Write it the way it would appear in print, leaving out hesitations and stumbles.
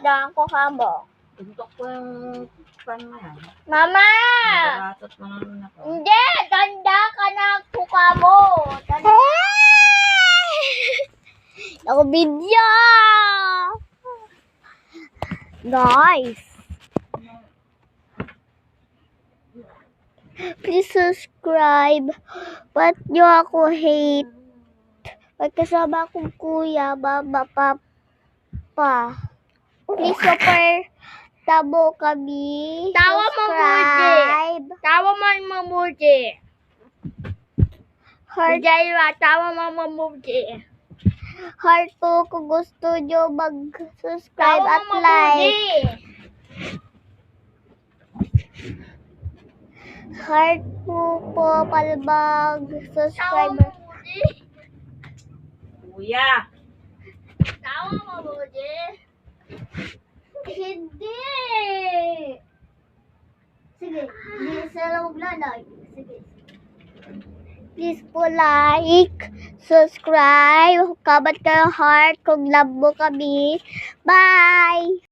Daan ko kamo. Tuntok ko yung pan mo yan. Mama! Nagaratot mo naman ako. Hindi! Tanda ka na kuka mo! Tanda! Ako video! Guys! Please subscribe. Ba't nyo ako hate? Pagkasama akong kuya, mama, papa. Please super tabo kami. Tawa mo, subscribe. Tawa mo mamuti. Heart, Jaiwa, tawa mo mamuti. heart po kung gusto nyo mag-subscribe Tawa at mo like. mamuti. Heart po para Tawa mag-subscribe. mo mamuti. Kuya! Tawa mo mamuti. Hindi! Sige, hindi sila maglalike. Sige. Please po like, subscribe, comment kayo heart kung love mo kami. Bye!